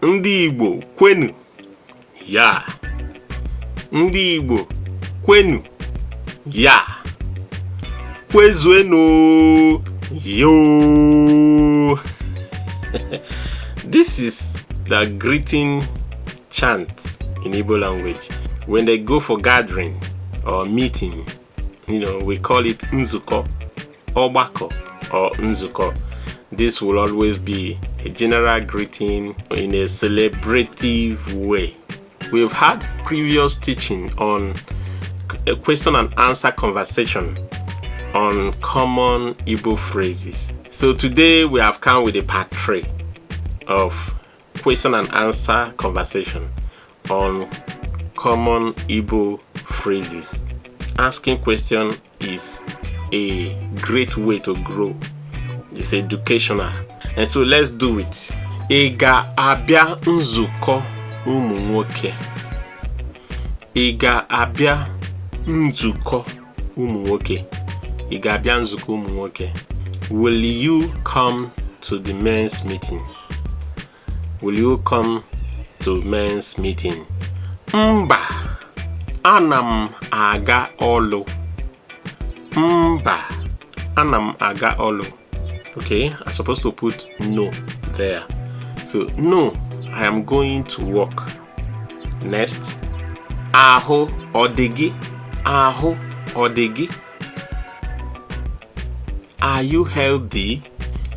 Ndị Igbo kwenu. Ya. Ndị Igbo kwenu. Ya. Kwezueno. Yo. This is the greeting chant in Igbo language. When they go for gathering or meeting, we call it nzuko, obako, or nzuko. This will always be a general greeting in a celebrative way. We've had previous teaching on a question and answer conversation on common Igbo phrases. So today we have come with a part 3 of question and answer conversation on common Igbo phrases. Asking question is a great way to grow. It's educational. And so let's do it. Ị ga-abịa nzukọ ụmụ nwoke. Ị ga-abịa nzukọ ụmụ nwoke. Ị ga-abịa nzukọ ụmụ nwoke. Will you come to the men's meeting? Will you come to men's meeting? Mba, ana m aga ọlụ. Mba, ana m aga ọlụ. Okay, I'm supposed to put no there. So, no, I am going to work. Next, ahụ ọ dị gị? Ahụ ọ dị gị? Are you healthy?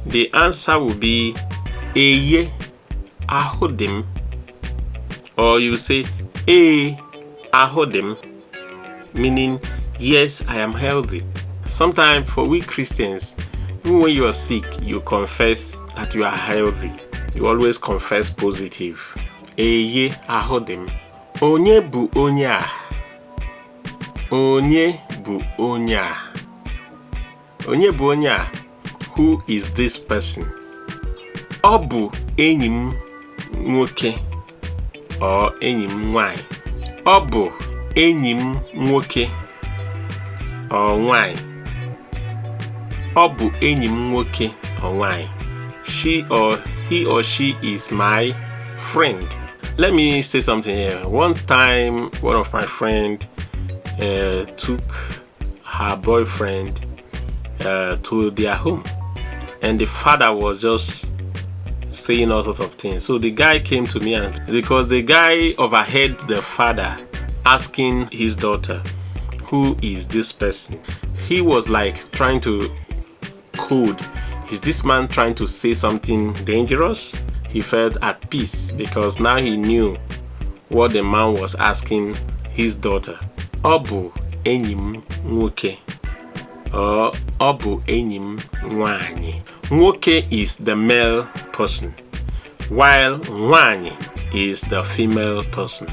The answer will be eye, ahụ dị m. Or you say ahụ dị m, meaning yes, I am healthy. Sometimes for we Christians, even when you are sick, you confess that you are healthy. You always confess positive. Eye ahụ dị m. Onye bụ onye a? Onye bụ onye a? Onye bụ onye a? Who is this person? Ọ bụ enyi m nwoke or enyi m nwanyị. Ọ bụ enyi m nwoke or nwanyị. Ọ bụ enyi m nwoke or nwanyị. He or she is my friend. Let me say something here. One time, one of my friends took her boyfriend to their home, and the father was just saying all sorts of things. So the guy came to me, and because the guy overheard the father asking his daughter, who is this person? He was like trying to code, is this man trying to say something dangerous? He felt at peace because now he knew what the man was asking his daughter. Ọ bụ enyi m nwoke. Or ọ bụ enyi m nwanyị. Nwoke is the male person, while nwanyị is the female person.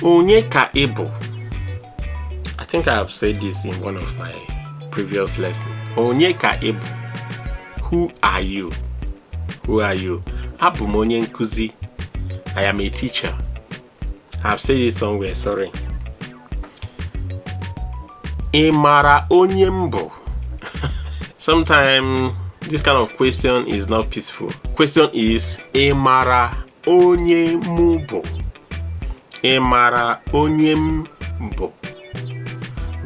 Onye ka ị bụ? I think I have said this in one of my previous lessons. Onye ka ị bụ? Who are you? Who are you? Abụ m onye nkuzi. I am a teacher. I've said it somewhere, sorry. Ị mara onye m bụ? Sometimes this kind of question is not peaceful. Question is, ị mara onye m bụ? Ị mara onye m bụ?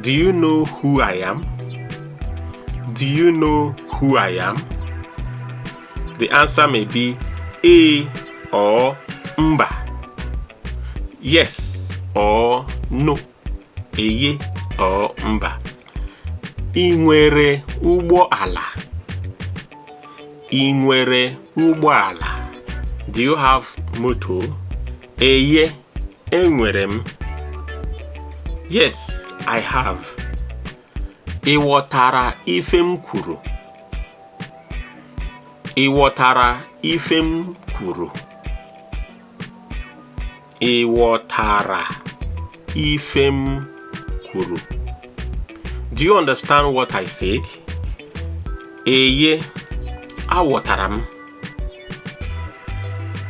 Do you know who I am? Do you know who I am? The answer may be A or mba. Yes or no. Eye or mba. Ị nwere ụgbọ ala? Ị nwere ụgbọ ala? Do you have motor? Eye, enwere m. Yes, I have. Ị ghọtara ife m kwuru? Ị ghọtara ife m kwuru? Ị ghọtara ife m kwuru? Do you understand what I said? Eye, aghọtara m.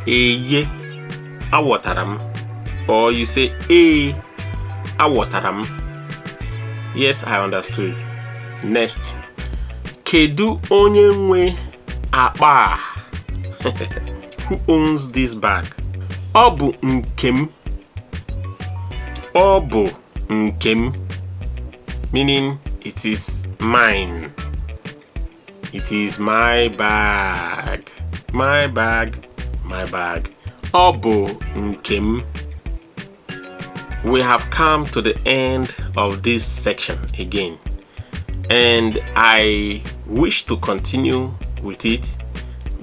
Eye, aghọtara m. Or you say, aghọtara m. Yes, I understood. Next. Kedu onye nwe akpa? Who owns this bag? Ọ bụ nke m. Ọ bụ nke m, meaning it is mine. It is my bag. My bag, my bag. Ọ bụ nke m. We have come to the end of this section again, and I wish to continue with it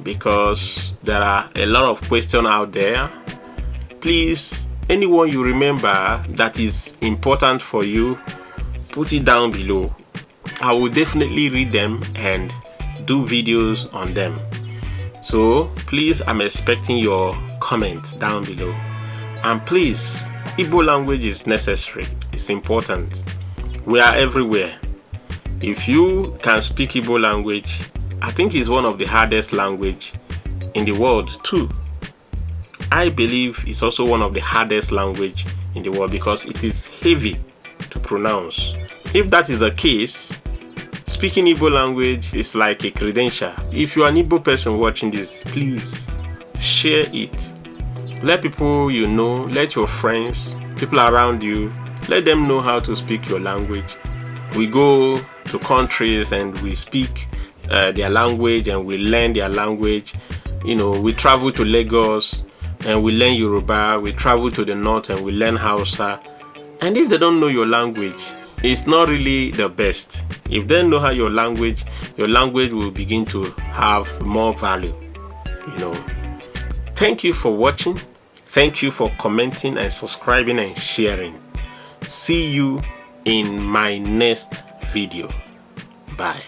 because there are a lot of questions out there. Please, anyone you remember that is important for you, put it down below. I will definitely read them and do videos on them. So please, I'm expecting your comments down below. And please, Igbo language is necessary. It's important. We are everywhere. If you can speak Igbo language, I think it's one of the hardest language in the world too. I believe it's also one of the hardest language in the world because it is heavy to pronounce. If that is the case, speaking Igbo language is like a credential. If you are an Igbo person watching this, please share it. Let people you know, let your friends, people around you, let them know how to speak your language. We go to countries and we speak their language and we learn their language. You know, we travel to Lagos and we learn Yoruba. We travel to the north and we learn Hausa. And if they don't know your language, it's not really the best. If they know how your language will begin to have more value. You know. Thank you for watching. Thank you for commenting and subscribing and sharing. See you in my next video. Bye.